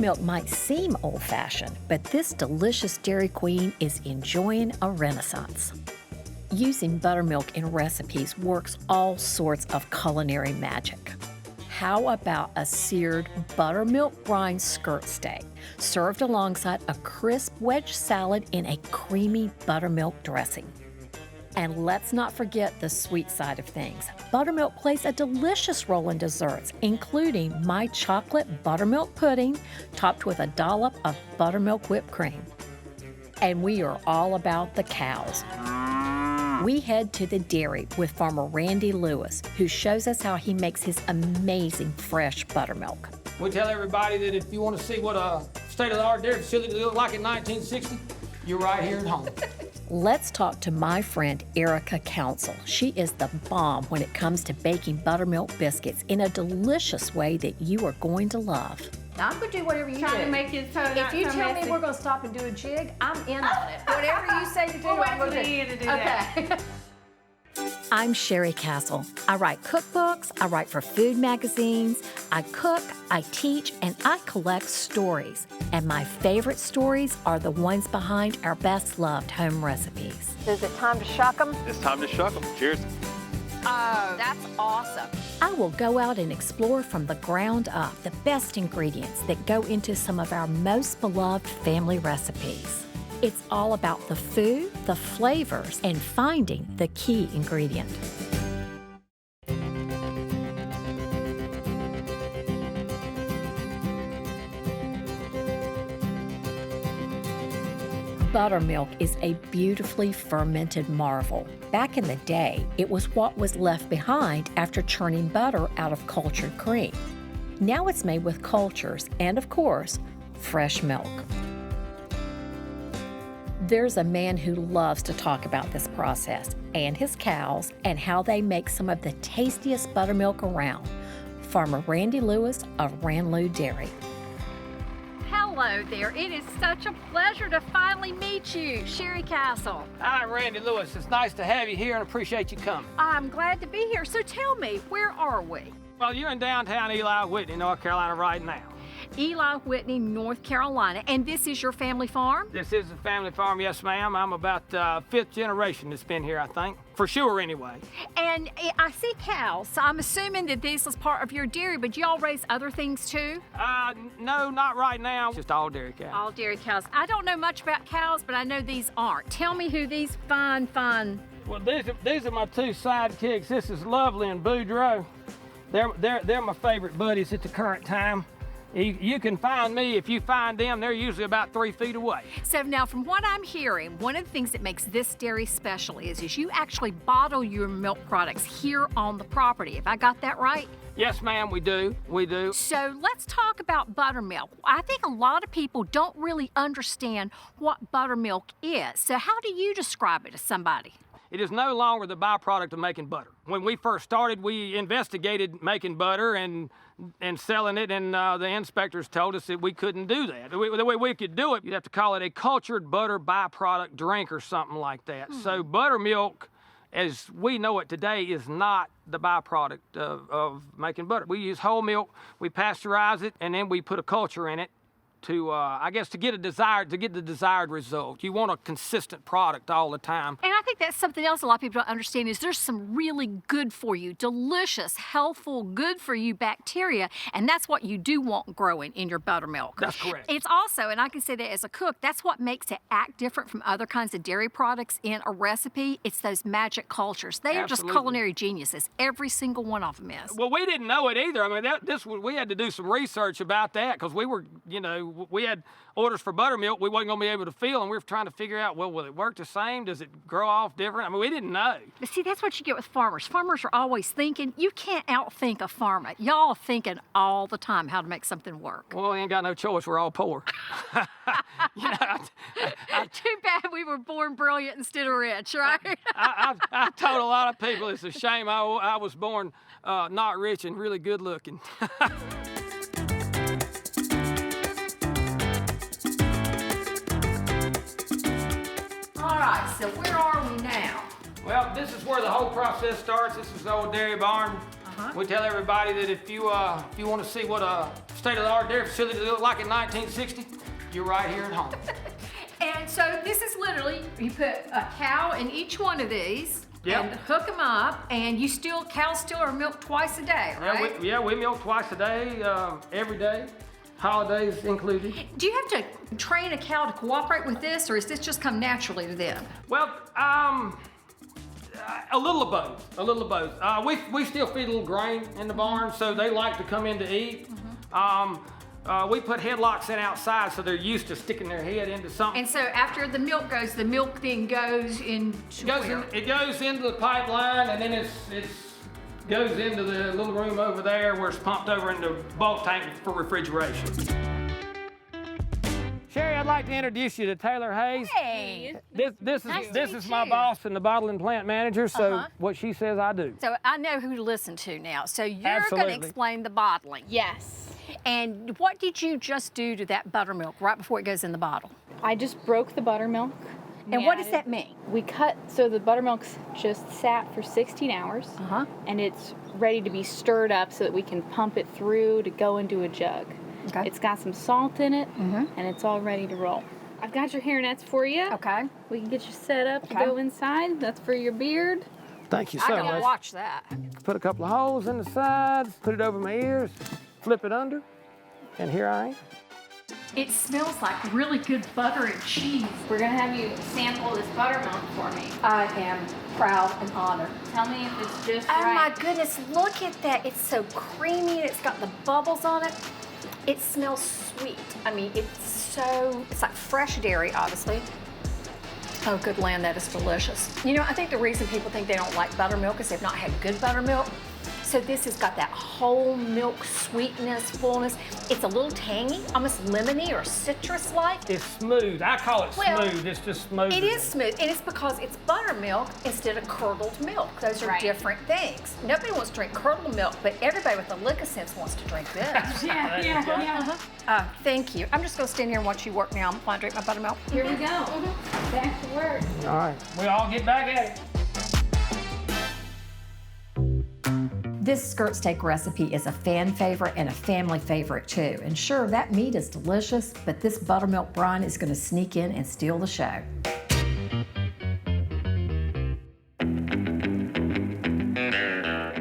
Buttermilk might seem old-fashioned, but this delicious dairy queen is enjoying a renaissance. Using buttermilk in recipes works all sorts of culinary magic. How about a seared buttermilk-brined skirt steak, served alongside a crisp wedge salad in a creamy buttermilk dressing? And let's not forget the sweet side of things. Buttermilk plays a delicious role in desserts, including my chocolate buttermilk pudding topped with a dollop of buttermilk whipped cream. And we are all about the cows. We head to the dairy with farmer Randy Lewis, who shows us how he makes his amazing fresh buttermilk. We tell everybody that if you want to see what a state-of-the-art dairy facility looked like in 1960, you're right here at home. Let's talk to my friend Sheri Castle. She is the bomb when it comes to baking buttermilk biscuits in a delicious way that you are going to love. I'm going to do whatever you do. Trying to make it so If you so tell messy. me we're going to stop and do a jig, I'm in on it. Whatever you say to do, We'll I'm wait going till to the end to do that. Okay. I'm Sheri Castle. I write cookbooks, I write for food magazines, I cook, I teach, and I collect stories. And my favorite stories are the ones behind our best-loved home recipes. Is it time to shuck them? It's time to shuck them. Cheers. Oh, that's awesome. I will go out and explore from the ground up the best ingredients that go into some of our most beloved family recipes. It's all about the food, the flavors, and finding the key ingredient. Buttermilk is a beautifully fermented marvel. Back in the day, it was what was left behind after churning butter out of cultured cream. Now it's made with cultures and, of course, fresh milk. There's a man who loves to talk about this process and his cows and how they make some of the tastiest buttermilk around. Farmer Randy Lewis of Ranloo Dairy. Hello there. It is such a pleasure to finally meet you, Sheri Castle. I'm Randy Lewis. It's nice to have you here and appreciate you coming. I'm glad to be here. So tell me, where are we? Well, you're in downtown Eli Whitney, North Carolina right now. Eli Whitney, North Carolina. And this is your family farm? This is a family farm, yes, ma'am. I'm about fifth generation that's been here, I think. For sure, anyway. And I see cows, so I'm assuming that this is part of your dairy, but y'all raise other things too? No, not right now. Just all dairy cows. All dairy cows. I don't know much about cows, but I know these aren't. Tell me who these fine... Well, these are my two sidekicks. This is Lovely and Boudreaux. They're my favorite buddies at the current time. You can find me. If you find them, they're usually about 3 feet away. So now, from what I'm hearing, one of the things that makes this dairy special is you actually bottle your milk products here on the property. Have I got that right? Yes, ma'am, we do. We do. So let's talk about buttermilk. I think a lot of people don't really understand what buttermilk is. So how do you describe it to somebody? It is no longer the byproduct of making butter. When we first started, we investigated making butter and selling it, and the inspectors told us that we couldn't do that. The way we could do it, you'd have to call it a cultured butter byproduct drink or something like that. So buttermilk, as we know it today, is not the byproduct of making butter. We use whole milk, we pasteurize it, and then we put a culture in it to, I guess, to get the desired result. You want a consistent product all the time. And I think that's something else a lot of people don't understand is there's some really good for you, delicious, healthful, good for you bacteria, and that's what you do want growing in your buttermilk. That's correct. It's also, and I can say that as a cook, that's what makes it act different from other kinds of dairy products in a recipe. It's those magic cultures. They are just culinary geniuses. Every single one of them is. Well, we didn't know it either. I mean, we had to do some research about that because we were, we had orders for buttermilk we wasn't going to be able to fill, and we were trying to figure out, well, will it work the same? Does it grow off different? I mean, we didn't know. But see, that's what you get with farmers. Farmers are always thinking. You can't outthink a farmer. Y'all are thinking all the time how to make something work. Well, we ain't got no choice. We're all poor. Too bad we were born brilliant instead of rich, right? I told a lot of people it's a shame I was born not rich and really good looking. All right, so where are we now? Well, this is where the whole process starts. This is the old dairy barn. We tell everybody that if you want to see what a state-of-the-art dairy facility that looked like in 1960, you're right here at home. And so this is literally, you put a cow in each one of these Yep. and hook them up, and cows still are milked twice a day, right? We milk twice a day, every day, holidays included. Do you have to train a cow to cooperate with this, or does this just come naturally to them? Well, a little of both, a little of both. We still feed a little grain in the barn, so they like to come in to eat. We put headlocks in outside, so they're used to sticking their head into something. And so after the milk then goes into where? It goes into the pipeline, and then it goes into the little room over there where it's pumped over into the bulk tank for refrigeration. Sheri, I'd like to introduce you to Taylor Hayes. Hey. This is my boss and the bottling plant manager, so what she says I do. So I know who to listen to now. So you're going Absolutely. to explain the bottling. Yes. And what did you just do to that buttermilk right before it goes in the bottle? I just broke the buttermilk. And what does that mean? We cut, so the buttermilk's just sat for 16 hours. And it's ready to be stirred up so that we can pump it through to go into a jug. Okay. It's got some salt in it, and it's all ready to roll. I've got your hairnets for you. Okay. We can get you set up to Okay. go inside. That's for your beard. Thank you I so gotta much. watch that. Put a couple of holes in the sides, put it over my ears, flip it under, and here I am. It smells like really good butter and cheese. We're gonna have you sample this buttermilk for me. I am proud and honored. Tell me if it's just Oh right. my goodness, look at that. It's so creamy and it's got the bubbles on it. It smells sweet. I mean, it's like fresh dairy, obviously. Oh, good land, that is delicious. You know, I think the reason people think they don't like buttermilk is they've not had good buttermilk. So this has got that whole milk sweetness, fullness. It's a little tangy, almost lemony or citrus-like. It's smooth. I call it Well, smooth. It's just smooth. It is smooth, and it's because it's buttermilk instead of curdled milk. Those are Right. different things. Nobody wants to drink curdled milk, but everybody with a lick of sense wants to drink this. Yeah. Thank you. I'm just gonna stand here and watch you work now. I'm gonna drink my buttermilk. Here we go. Back to work. All right. We all get back at it. This skirt steak recipe is a fan favorite and a family favorite too. And sure, that meat is delicious, but this buttermilk brine is going to sneak in and steal the show.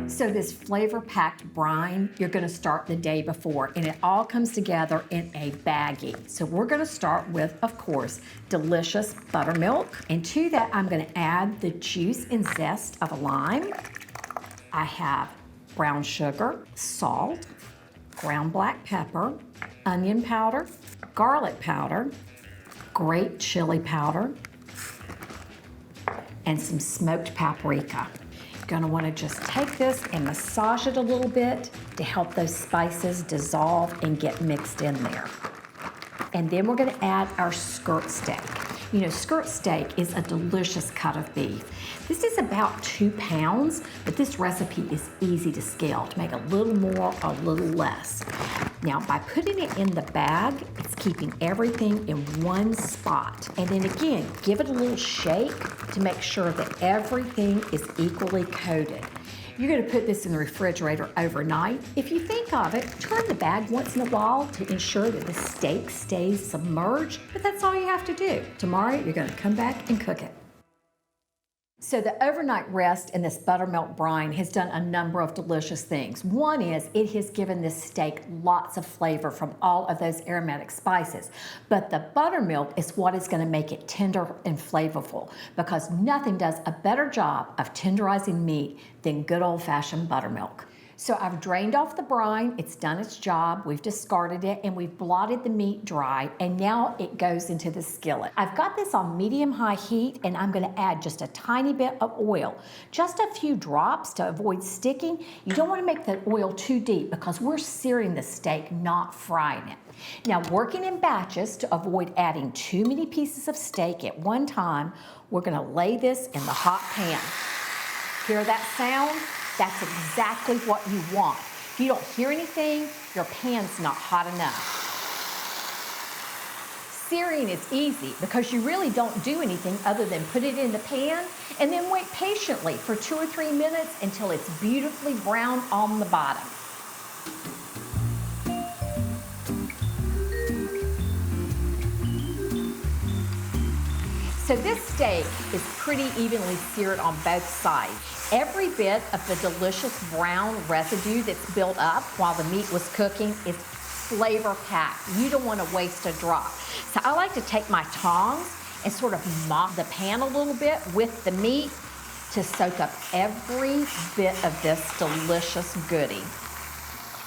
So this flavor-packed brine, you're going to start the day before, and it all comes together in a baggie. So we're going to start with, of course, delicious buttermilk. And to that, I'm going to add the juice and zest of a lime. I have brown sugar, salt, ground black pepper, onion powder, garlic powder, grape chili powder, and some smoked paprika. You're gonna wanna just take this and massage it a little bit to help those spices dissolve and get mixed in there. And then we're gonna add our skirt steak. You know, skirt steak is a delicious cut of beef. This is about 2 pounds, but this recipe is easy to scale, to make a little more, a little less. Now, by putting it in the bag, it's keeping everything in one spot. And then again, give it a little shake to make sure that everything is equally coated. You're gonna put this in the refrigerator overnight. If you think of it, turn the bag once in a while to ensure that the steak stays submerged, but that's all you have to do. Tomorrow, you're gonna come back and cook it. So the overnight rest in this buttermilk brine has done a number of delicious things. One is it has given this steak lots of flavor from all of those aromatic spices. But the buttermilk is what is going to make it tender and flavorful, because nothing does a better job of tenderizing meat than good old-fashioned buttermilk. So I've drained off the brine, it's done its job, we've discarded it, and we've blotted the meat dry, and now it goes into the skillet. I've got this on medium-high heat, and I'm gonna add just a tiny bit of oil, just a few drops to avoid sticking. You don't wanna make the oil too deep because we're searing the steak, not frying it. Now, working in batches to avoid adding too many pieces of steak at one time, we're gonna lay this in the hot pan. Hear that sound? That's exactly what you want. If you don't hear anything, your pan's not hot enough. Searing is easy because you really don't do anything other than put it in the pan and then wait patiently for 2 or 3 minutes until it's beautifully brown on the bottom. So this steak is pretty evenly seared on both sides. Every bit of the delicious brown residue that's built up while the meat was cooking is flavor-packed. You don't want to waste a drop. So I like to take my tongs and sort of mop the pan a little bit with the meat to soak up every bit of this delicious goodie.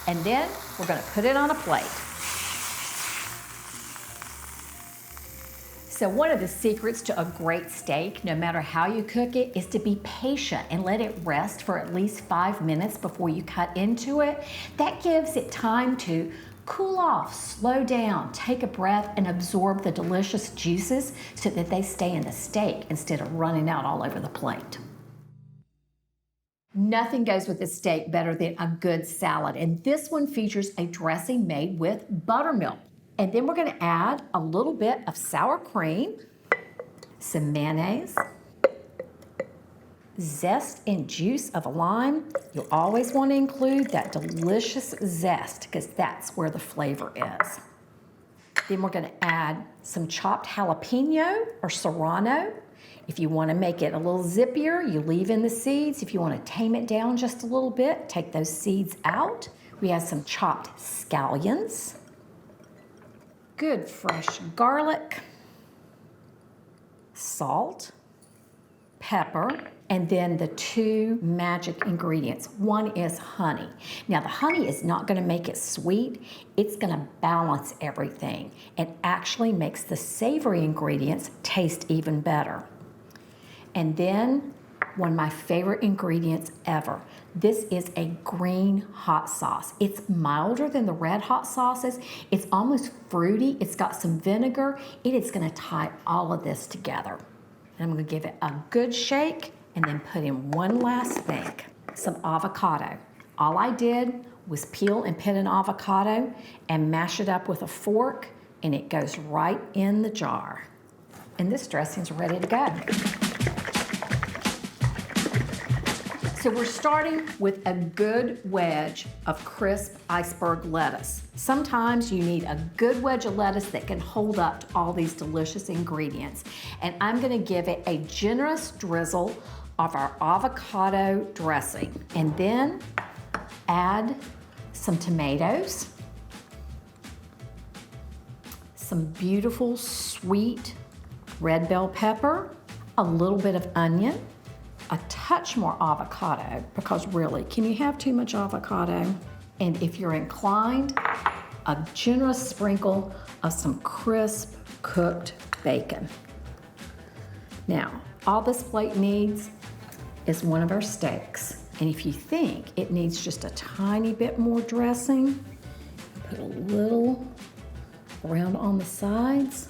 And then we're going to put it on a plate. So one of the secrets to a great steak, no matter how you cook it, is to be patient and let it rest for at least 5 minutes before you cut into it. That gives it time to cool off, slow down, take a breath, and absorb the delicious juices so that they stay in the steak instead of running out all over the plate. Nothing goes with a steak better than a good salad, and this one features a dressing made with buttermilk. And then we're gonna add a little bit of sour cream, some mayonnaise, zest and juice of a lime. You'll always want to include that delicious zest because that's where the flavor is. Then we're going to add some chopped jalapeno or serrano. If you want to make it a little zippier, you leave in the seeds. If you want to tame it down just a little bit, take those seeds out. We have some chopped scallions, good fresh garlic, salt, pepper, and then the two magic ingredients. One is honey. Now the honey is not gonna make it sweet, it's gonna balance everything and actually makes the savory ingredients taste even better. And then one of my favorite ingredients ever. This is a green hot sauce. It's milder than the red hot sauces. It's almost fruity. It's got some vinegar. It is gonna tie all of this together. And I'm gonna give it a good shake and then put in one last thing, some avocado. All I did was peel and pit an avocado and mash it up with a fork, and it goes right in the jar. And this dressing's ready to go. So we're starting with a good wedge of crisp iceberg lettuce. Sometimes you need a good wedge of lettuce that can hold up to all these delicious ingredients. And I'm gonna give it a generous drizzle of our avocado dressing. And then add some tomatoes, some beautiful sweet red bell pepper, a little bit of onion, a touch more avocado, because really, can you have too much avocado? And if you're inclined, a generous sprinkle of some crisp cooked bacon. Now, all this plate needs is one of our steaks. And if you think it needs just a tiny bit more dressing, put a little around on the sides.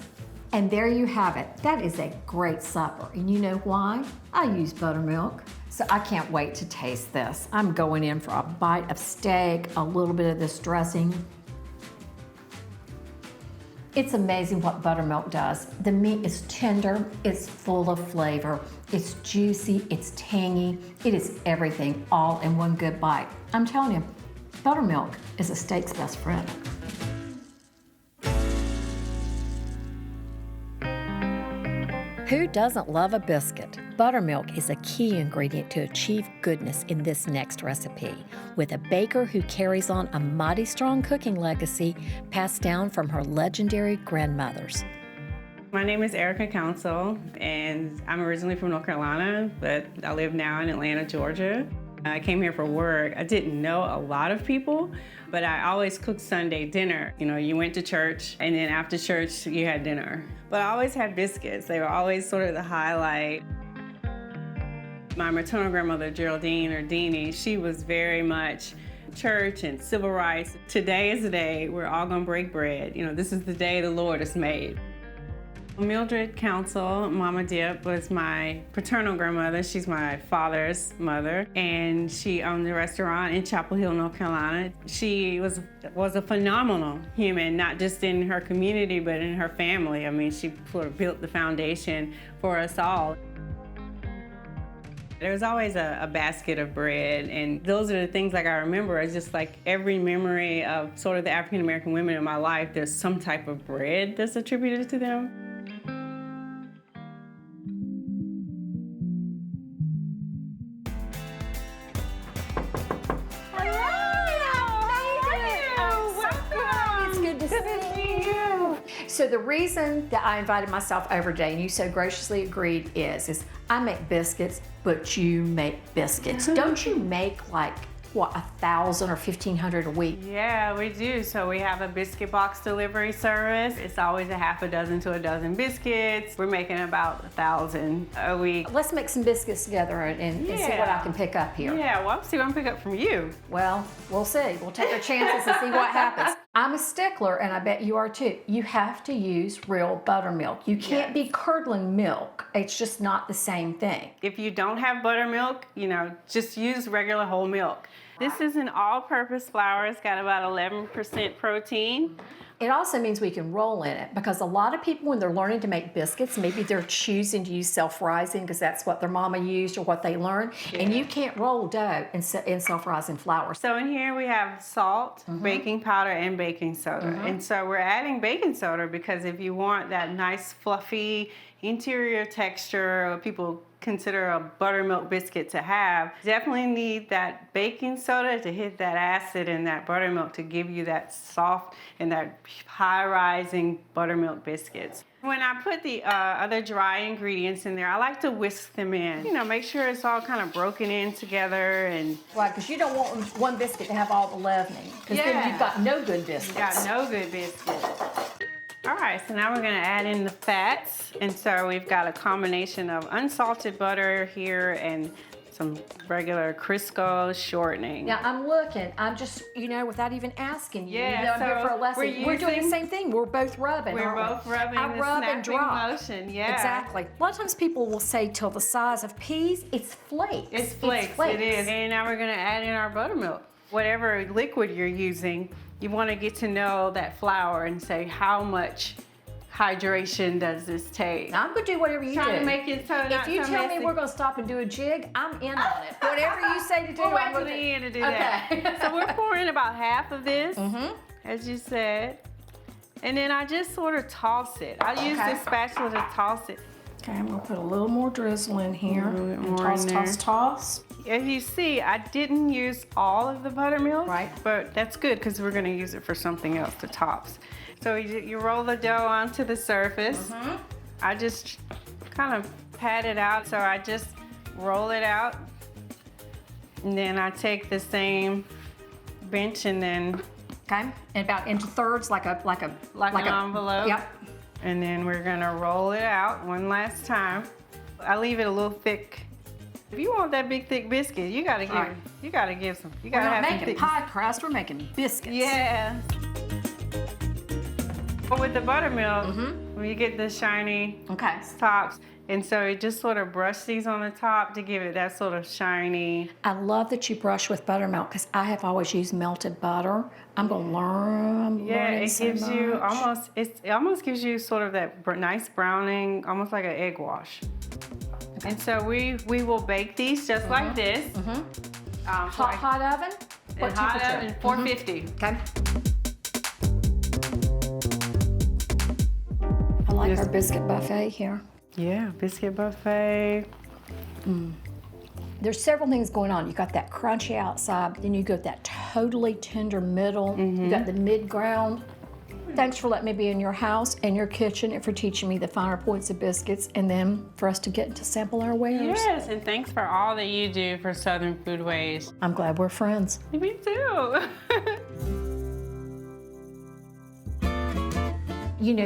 And there you have it. That is a great supper. And you know why? I use buttermilk. So I can't wait to taste this. I'm going in for a bite of steak, a little bit of this dressing. It's amazing what buttermilk does. The meat is tender, it's full of flavor, it's juicy, it's tangy, it is everything all in one good bite. I'm telling you, buttermilk is a steak's best friend. Who doesn't love a biscuit? Buttermilk is a key ingredient to achieve goodness in this next recipe, with a baker who carries on a mighty strong cooking legacy passed down from her legendary grandmothers. My name is Sheri Castle, and I'm originally from North Carolina, but I live now in Atlanta, Georgia. I came here for work. I didn't know a lot of people, but I always cooked Sunday dinner. You know, you went to church, and then after church, you had dinner. But I always had biscuits. They were always sort of the highlight. My maternal grandmother, Geraldine or Deanie, she was very much church and civil rights. Today is the day we're all gonna break bread. You know, this is the day the Lord has made. Mildred Council, Mama Dip, was my paternal grandmother. She's my father's mother, and she owned a restaurant in Chapel Hill, North Carolina. She was a phenomenal human, not just in her community, but in her family. I mean, she sort of built the foundation for us all. There was always a basket of bread, and those are the things like I remember. It's just like every memory of sort of the African American women in my life, there's some type of bread that's attributed to them. So the reason that I invited myself over today, and you so graciously agreed, is I make biscuits, but you make biscuits. Don't you make like, what, 1,000 or 1,500 a week? Yeah, we do. So we have a biscuit box delivery service. It's always a half a dozen to a dozen biscuits. We're making about 1,000 a week. Let's make some biscuits together and see what I can pick up here. Yeah, well, I'll see what I can pick up from you. Well, we'll see. We'll take our chances and see what happens. I'm a stickler, and I bet you are too. You have to use real buttermilk. You can't be curdling milk. It's just not the same thing. If you don't have buttermilk, just use regular whole milk. This is an all-purpose flour. It's got about 11% protein. It also means we can roll in it, because a lot of people, when they're learning to make biscuits, maybe they're choosing to use self-rising because that's what their mama used or what they learned, and you can't roll dough in self-rising flour. So in here we have salt, baking powder, and baking soda. And so we're adding baking soda because if you want that nice fluffy interior texture, what people consider a buttermilk biscuit to have, definitely need that baking soda to hit that acid in that buttermilk to give you that soft and that high-rising buttermilk biscuits. When I put the other dry ingredients in there, I like to whisk them in. Make sure it's all kind of broken in together. And Right, because you don't want one biscuit to have all the leavening, because then you've got no good biscuits. you got no good biscuits. All right, so now we're gonna add in the fats. And so we've got a combination of unsalted butter here and some regular Crisco shortening. Now I'm looking, I'm just, without even asking you, Yeah, I'm here so for a lesson. We're doing the same thing. We're both rubbing. We're aren't both we? rubbing I the rub and snapping drop. motion, yeah. Exactly. A lot of times people will say till the size of peas, it's flakes. It's flakes, it is. And now we're gonna add in our buttermilk. Whatever liquid you're using, you wanna get to know that flour and say how much hydration does this take. Now, I'm gonna do whatever you Trying do. to make it so If you tell me we're gonna stop and do a jig, I'm in on it. Whatever you say to do, We'll I'm wait till gonna the end to do Okay. that. So we're pouring about half of this, as you said. And then I just sort of toss it. I use this spatula to toss it. Okay, I'm gonna put a little more drizzle in here. A little bit And more toss, in there. toss, toss. As you see, I didn't use all of the buttermilk, Right. but that's good because we're gonna use it for something else to tops. So you roll the dough onto the surface. I just kind of pat it out, so I just roll it out. And then I take the same bench and then Okay, and about into thirds, like an envelope. Yep. And then we're gonna roll it out one last time. I leave it a little thick. If you want that big thick biscuit, you gotta give Right. you gotta give some. You We're gotta not have some making thick. pie crust, we're making biscuits. Yeah. But with the buttermilk, when you get the shiny Okay. tops, and so you just sort of brush these on the top to give it that sort of shiny. I love that you brush with buttermilk because I have always used melted butter. I'm gonna learn. Yeah, learning it so gives you much. it almost gives you sort of that nice browning, almost like an egg wash. And so we will bake these just like this. Hot oven? What In hot temperature? oven, 450. Okay. I like our biscuit buffet here. Yeah, biscuit buffet. There's several things going on. You got that crunchy outside, then you got that totally tender middle. You got the mid-ground. Thanks for letting me be in your house and your kitchen and for teaching me the finer points of biscuits and then for us to get to sample our wares. Yes, and thanks for all that you do for Southern Foodways. I'm glad we're friends. Me too.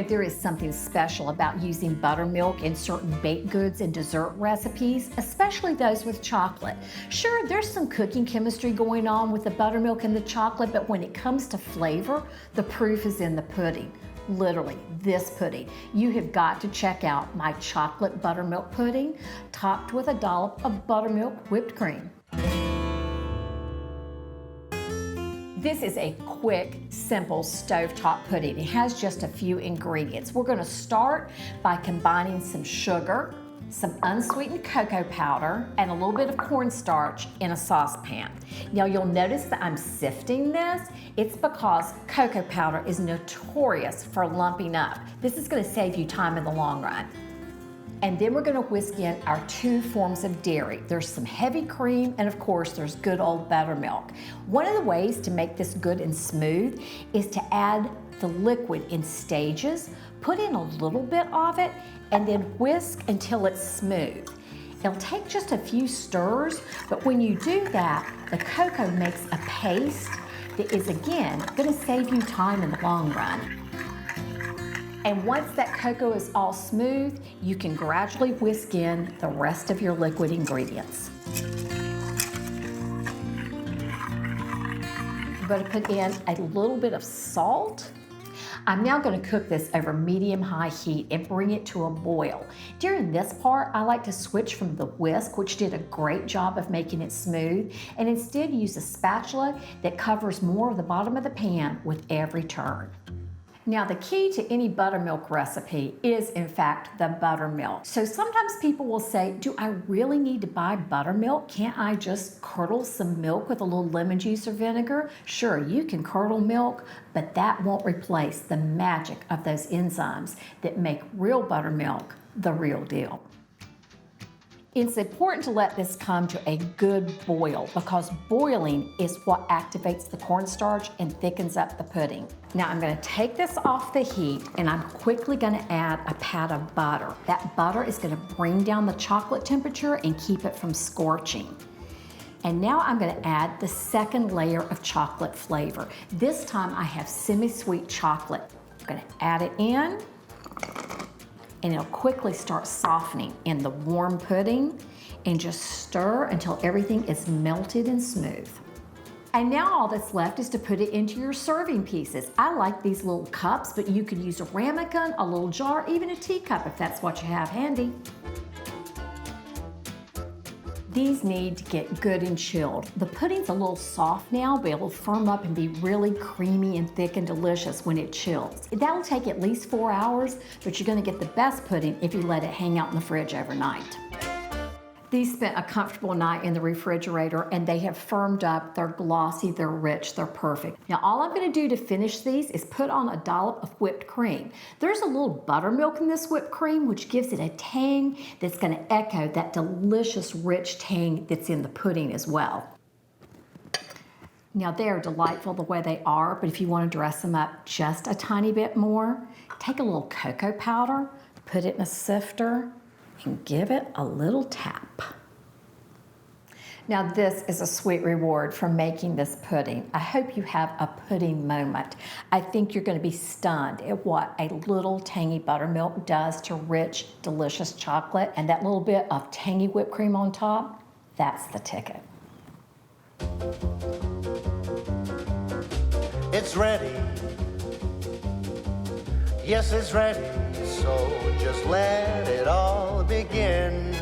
There is something special about using buttermilk in certain baked goods and dessert recipes, especially those with chocolate. Sure, there's some cooking chemistry going on with the buttermilk and the chocolate, but when it comes to flavor, the proof is in the pudding. Literally, this pudding. You have got to check out my chocolate buttermilk pudding, topped with a dollop of buttermilk whipped cream. This is a quick, simple stovetop pudding. It has just a few ingredients. We're gonna start by combining some sugar, some unsweetened cocoa powder, and a little bit of cornstarch in a saucepan. Now you'll notice that I'm sifting this. It's because cocoa powder is notorious for lumping up. This is gonna save you time in the long run. And then we're gonna whisk in our 2 forms of dairy. There's some heavy cream, and of course, there's good old buttermilk. One of the ways to make this good and smooth is to add the liquid in stages, put in a little bit of it, and then whisk until it's smooth. It'll take just a few stirs, but when you do that, the cocoa makes a paste that is, again, gonna save you time in the long run. And once that cocoa is all smooth, you can gradually whisk in the rest of your liquid ingredients. I'm going to put in a little bit of salt. I'm now going to cook this over medium-high heat and bring it to a boil. During this part, I like to switch from the whisk, which did a great job of making it smooth, and instead use a spatula that covers more of the bottom of the pan with every turn. Now, the key to any buttermilk recipe is, in fact, the buttermilk. So sometimes people will say, do I really need to buy buttermilk? Can't I just curdle some milk with a little lemon juice or vinegar? Sure, you can curdle milk, but that won't replace the magic of those enzymes that make real buttermilk the real deal. It's important to let this come to a good boil because boiling is what activates the cornstarch and thickens up the pudding. Now I'm going to take this off the heat and I'm quickly going to add a pat of butter. That butter is going to bring down the chocolate temperature and keep it from scorching. And now I'm going to add the second layer of chocolate flavor. This time I have semi-sweet chocolate. I'm going to add it in, and it'll quickly start softening in the warm pudding, and just stir until everything is melted and smooth. And now all that's left is to put it into your serving pieces. I like these little cups, but you could use a ramekin, a little jar, even a teacup if that's what you have handy. These need to get good and chilled. The pudding's a little soft now, but it will firm up and be really creamy and thick and delicious when it chills. That'll take at least 4 hours, but you're gonna get the best pudding if you let it hang out in the fridge overnight. These spent a comfortable night in the refrigerator and they have firmed up. They're glossy, they're rich, they're perfect. Now all I'm gonna do to finish these is put on a dollop of whipped cream. There's a little buttermilk in this whipped cream which gives it a tang that's gonna echo that delicious rich tang that's in the pudding as well. Now they're delightful the way they are, but if you wanna dress them up just a tiny bit more, take a little cocoa powder, put it in a sifter, and give it a little tap. Now this is a sweet reward for making this pudding. I hope you have a pudding moment. I think you're going to be stunned at what a little tangy buttermilk does to rich, delicious chocolate, and that little bit of tangy whipped cream on top, that's the ticket. It's ready. Yes, it's ready. So just let it all begin.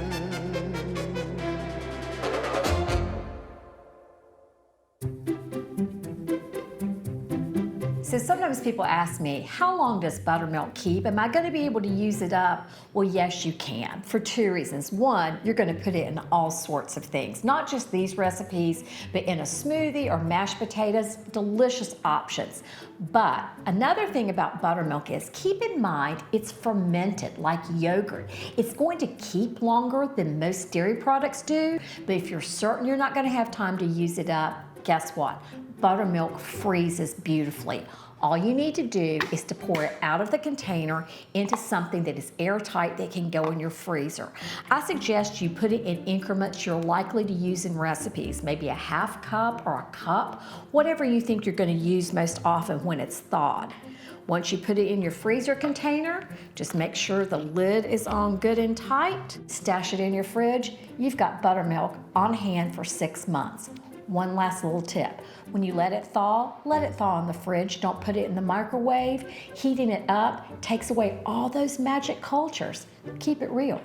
So sometimes people ask me, how long does buttermilk keep? Am I going to be able to use it up? Well, yes, you can, for two reasons. One, you're going to put it in all sorts of things, not just these recipes, but in a smoothie or mashed potatoes, delicious options. But another thing about buttermilk is keep in mind it's fermented like yogurt. It's going to keep longer than most dairy products do, but if you're certain you're not going to have time to use it up, guess what? Buttermilk freezes beautifully. All you need to do is to pour it out of the container into something that is airtight that can go in your freezer. I suggest you put it in increments you're likely to use in recipes, maybe a half cup or a cup, whatever you think you're going to use most often when it's thawed. Once you put it in your freezer container, just make sure the lid is on good and tight, stash it in your fridge. You've got buttermilk on hand for 6 months. One last little tip. When you let it thaw in the fridge. Don't put it in the microwave. Heating it up takes away all those magic cultures. Keep it real.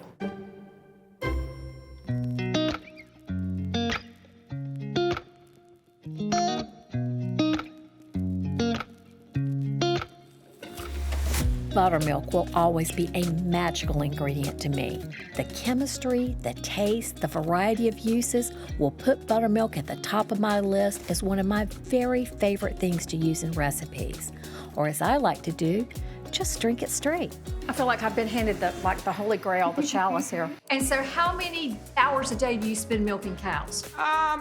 Buttermilk will always be a magical ingredient to me. The chemistry, the taste, the variety of uses will put buttermilk at the top of my list as one of my very favorite things to use in recipes. Or as I like to do, just drink it straight. I feel like I've been handed the holy grail, the chalice here. And so how many hours a day do you spend milking cows?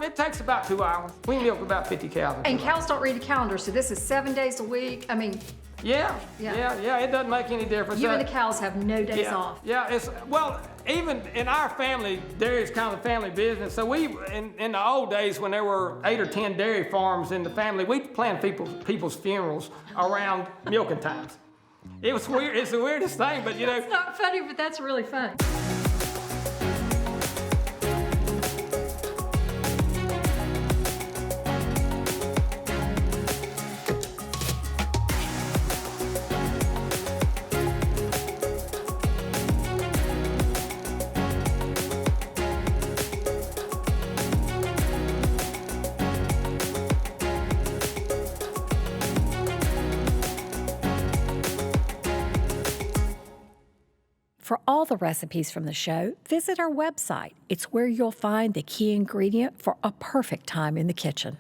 It takes about 2 hours. We milk about 50 cows. And cows don't read a calendar, so this is 7 days a week. I mean, Yeah. Yeah, it doesn't make any difference. You and the cows have no days off. Yeah, well, even in our family, dairy is kind of a family business. So we, in the old days when there were 8 or 10 dairy farms in the family, we planned people's funerals around milking times. It was weird. It's the weirdest thing, but you know. It's not funny, but that's really fun. For all the recipes from the show, visit our website. It's where you'll find the key ingredient for a perfect time in the kitchen.